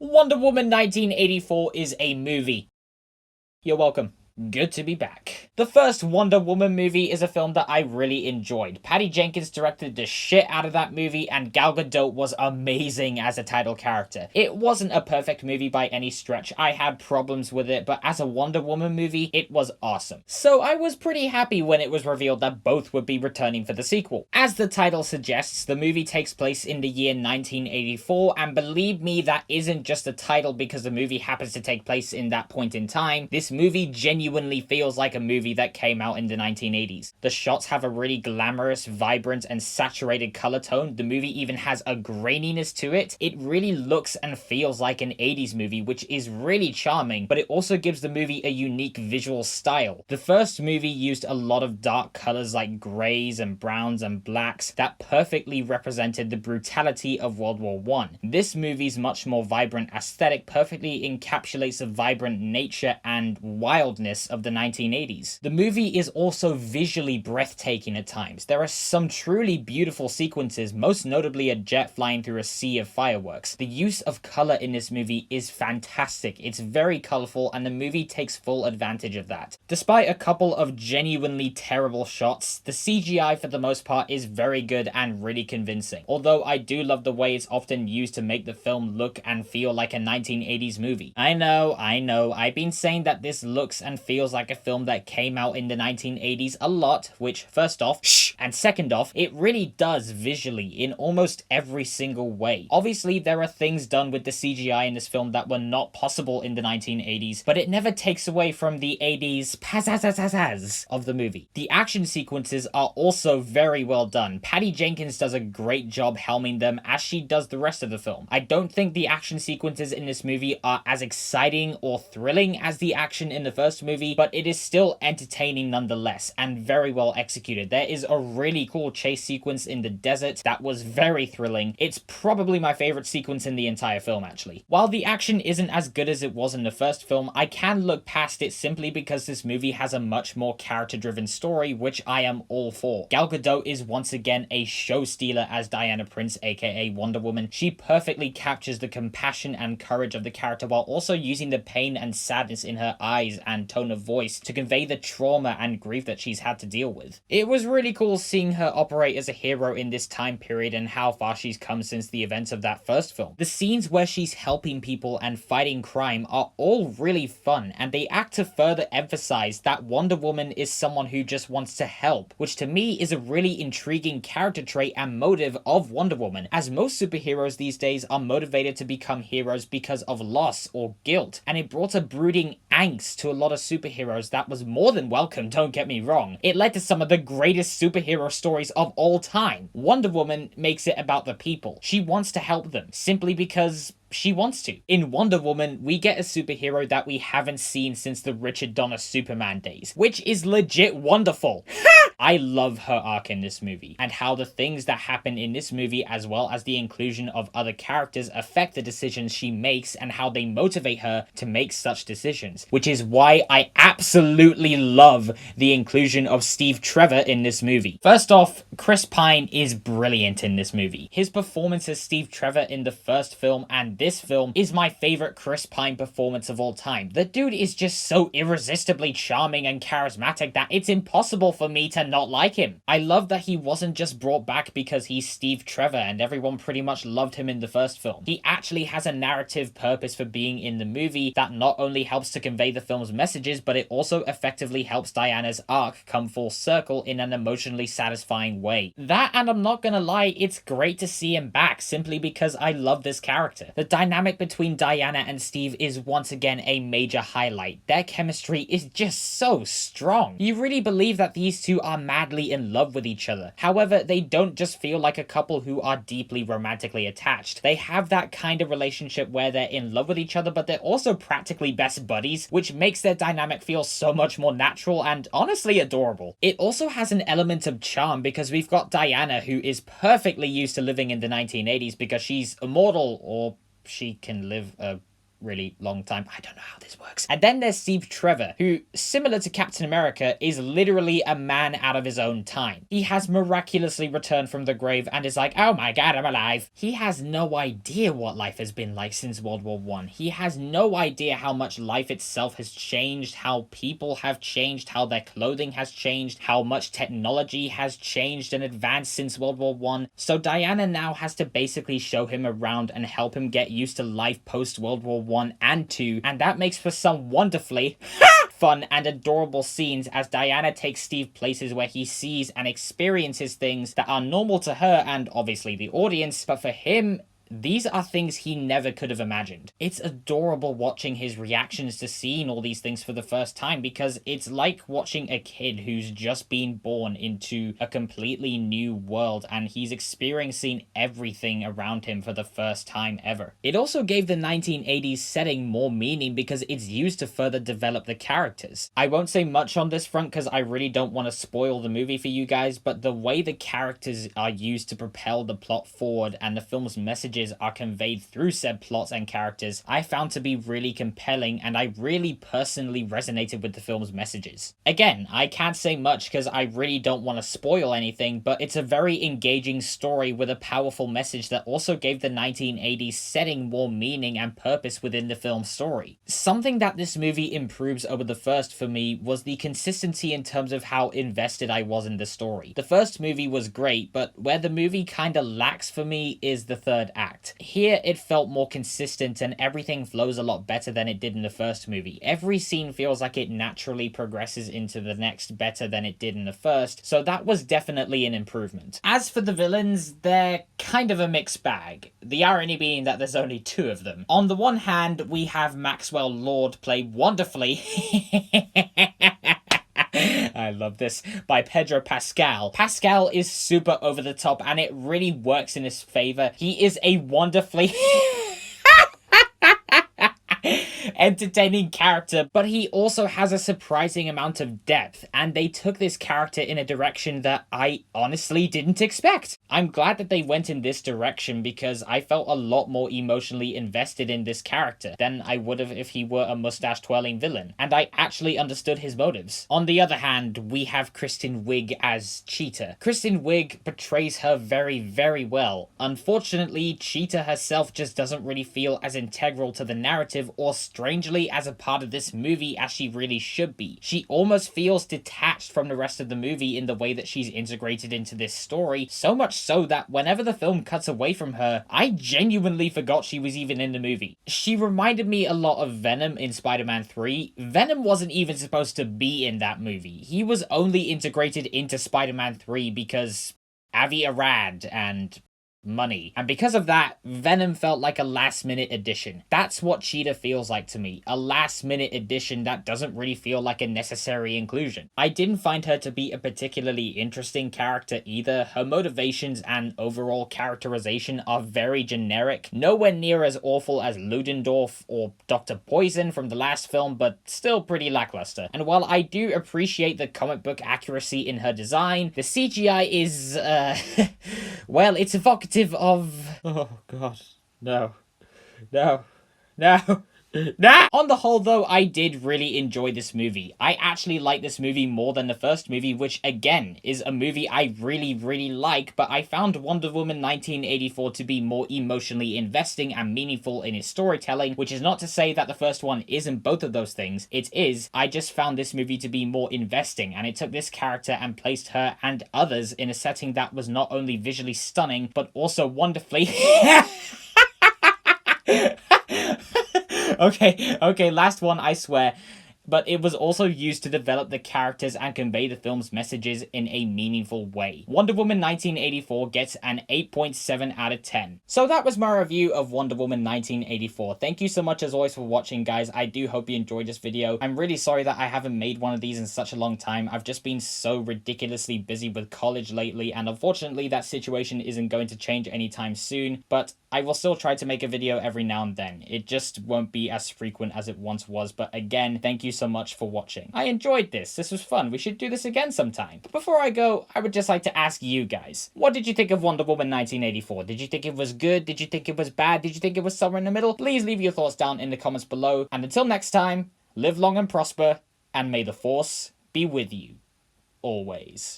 Wonder Woman 1984 is a movie. You're welcome. Good to be back. The first Wonder Woman movie is a film that I really enjoyed. Patty Jenkins directed the shit out of that movie, and Gal Gadot was amazing as a title character. It wasn't a perfect movie by any stretch. I had problems with it, but as a Wonder Woman movie, it was awesome. So I was pretty happy when it was revealed that both would be returning for the sequel. As the title suggests, the movie takes place in the year 1984, and believe me, that isn't just a title because the movie happens to take place in that point in time. This movie genuinely feels like a movie that came out in the 1980s. The shots have a really glamorous, vibrant, and saturated color tone. The movie even has a graininess to it. It really looks and feels like an 80s movie, which is really charming, but it also gives the movie a unique visual style. The first movie used a lot of dark colors like grays and browns and blacks that perfectly represented the brutality of World War I. This movie's much more vibrant aesthetic perfectly encapsulates the vibrant nature and wildness of the 1980s. The movie is also visually breathtaking at times. There are some truly beautiful sequences, most notably a jet flying through a sea of fireworks. The use of color in this movie is fantastic. It's very colorful, and the movie takes full advantage of that. Despite a couple of genuinely terrible shots, the CGI for the most part is very good and really convincing. Although I do love the way it's often used to make the film look and feel like a 1980s movie. I know, I've been saying that this looks and feels like a film that came out in the 1980s a lot, which first off, and second off, it really does visually in almost every single way. Obviously, there are things done with the CGI in this film that were not possible in the 1980s, but it never takes away from the 80s pizzazz of the movie. The action sequences are also very well done. Patty Jenkins does a great job helming them, as she does the rest of the film. I don't think the action sequences in this movie are as exciting or thrilling as the action in the first movie, but it is still entertaining nonetheless and very well executed. There is a really cool chase sequence in the desert that was very thrilling. It's probably my favorite sequence in the entire film, actually. While the action isn't as good as it was in the first film, I can look past it simply because this movie has a much more character-driven story, which I am all for. Gal Gadot is once again a show stealer as Diana Prince, aka Wonder Woman. She perfectly captures the compassion and courage of the character while also using the pain and sadness in her eyes and tone of voice to convey the trauma and grief that she's had to deal with. It was really cool seeing her operate as a hero in this time period and how far she's come since the events of that first film. The scenes where she's helping people and fighting crime are all really fun, and they act to further emphasize that Wonder Woman is someone who just wants to help, which to me is a really intriguing character trait and motive of Wonder Woman, as most superheroes these days are motivated to become heroes because of loss or guilt, and it brought a brooding angst to a lot of superheroes that was more than welcome, don't get me wrong. It led to some of the greatest superhero stories of all time. Wonder Woman makes it about the people. She wants to help them, simply because she wants to. In Wonder Woman, we get a superhero that we haven't seen since the Richard Donner Superman days, which is legit wonderful. I love her arc in this movie, and how the things that happen in this movie, as well as the inclusion of other characters, affect the decisions she makes and how they motivate her to make such decisions, which is why I absolutely love the inclusion of Steve Trevor in this movie. First off, Chris Pine is brilliant in this movie. His performance as Steve Trevor in the first film and this film is my favorite Chris Pine performance of all time. The dude is just so irresistibly charming and charismatic that it's impossible for me to not like him. I love that he wasn't just brought back because he's Steve Trevor and everyone pretty much loved him in the first film. He actually has a narrative purpose for being in the movie that not only helps to convey the film's messages, but it also effectively helps Diana's arc come full circle in an emotionally satisfying way. That, and I'm not gonna lie, it's great to see him back simply because I love this character. The dynamic between Diana and Steve is once again a major highlight. Their chemistry is just so strong. You really believe that these two are madly in love with each other. However, they don't just feel like a couple who are deeply romantically attached. They have that kind of relationship where they're in love with each other, but they're also practically best buddies, which makes their dynamic feel so much more natural and honestly adorable. It also has an element of charm because we've got Diana, who is perfectly used to living in the 1980s because she's immortal, or she can live a really long time. I don't know how this works. And then there's Steve Trevor, who, similar to Captain America, is literally a man out of his own time. He has miraculously returned from the grave and is like, oh my god, I'm alive. He has no idea what life has been like since World War I. He has no idea how much life itself has changed, how people have changed, how their clothing has changed, how much technology has changed and advanced since World War I. So Diana now has to basically show him around and help him get used to life post World War I and II, and that makes for some wonderfully fun and adorable scenes as Diana takes Steve places where he sees and experiences things that are normal to her and obviously the audience, but for him, these are things he never could have imagined. It's adorable watching his reactions to seeing all these things for the first time, because it's like watching a kid who's just been born into a completely new world and he's experiencing everything around him for the first time ever. It also gave the 1980s setting more meaning because it's used to further develop the characters. I won't say much on this front because I really don't want to spoil the movie for you guys, but the way the characters are used to propel the plot forward and the film's message are conveyed through said plots and characters, I found to be really compelling, and I really personally resonated with the film's messages. Again, I can't say much because I really don't want to spoil anything, but it's a very engaging story with a powerful message that also gave the 1980s setting more meaning and purpose within the film's story. Something that this movie improves over the first for me was the consistency in terms of how invested I was in the story. The first movie was great, but where the movie kinda lacks for me is the third act. Here, it felt more consistent and everything flows a lot better than it did in the first movie. Every scene feels like it naturally progresses into the next better than it did in the first, so that was definitely an improvement. As for the villains, they're kind of a mixed bag. The irony being that there's only two of them. On the one hand, we have Maxwell Lord played wonderfully I love this, by Pedro Pascal. Pascal is super over the top and it really works in his favor. He is a wonderfully entertaining character, but he also has a surprising amount of depth, and they took this character in a direction that I honestly didn't expect. I'm glad that they went in this direction because I felt a lot more emotionally invested in this character than I would have if he were a mustache-twirling villain, and I actually understood his motives. On the other hand, we have Kristen Wiig as Cheetah. Kristen Wiig portrays her very, very well. Unfortunately, Cheetah herself just doesn't really feel as integral to the narrative or strangely as a part of this movie as she really should be. She almost feels detached from the rest of the movie in the way that she's integrated into this story, so much so that whenever the film cuts away from her, I genuinely forgot she was even in the movie. She reminded me a lot of Venom in Spider-Man 3. Venom wasn't even supposed to be in that movie. He was only integrated into Spider-Man 3 because Avi Arad and money. And because of that, Venom felt like a last-minute addition. That's what Cheetah feels like to me. A last-minute addition that doesn't really feel like a necessary inclusion. I didn't find her to be a particularly interesting character either. Her motivations and overall characterization are very generic. Nowhere near as awful as Ludendorff or Dr. Poison from the last film, but still pretty lackluster. And while I do appreciate the comic book accuracy in her design, the CGI is, well, it's evocative of... Oh, God. No. No. No. Nah! On the whole, though, I did really enjoy this movie. I actually like this movie more than the first movie, which, again, is a movie I really, really like, but I found Wonder Woman 1984 to be more emotionally investing and meaningful in its storytelling, which is not to say that the first one isn't both of those things. It is. I just found this movie to be more investing, and it took this character and placed her and others in a setting that was not only visually stunning, but also wonderfully... Okay, last one, I swear. But it was also used to develop the characters and convey the film's messages in a meaningful way. Wonder Woman 1984 gets an 8.7 out of 10. So that was my review of Wonder Woman 1984. Thank you so much as always for watching, guys. I do hope you enjoyed this video. I'm really sorry that I haven't made one of these in such a long time. I've just been so ridiculously busy with college lately, and unfortunately that situation isn't going to change anytime soon, but I will still try to make a video every now and then. It just won't be as frequent as it once was, but again, thank you so much for watching. I enjoyed this. This was fun. We should do this again sometime. But before I go, I would just like to ask you guys, what did you think of Wonder Woman 1984? Did you think it was good? Did you think it was bad? Did you think it was somewhere in the middle? Please leave your thoughts down in the comments below. And until next time, live long and prosper, and may the Force be with you always.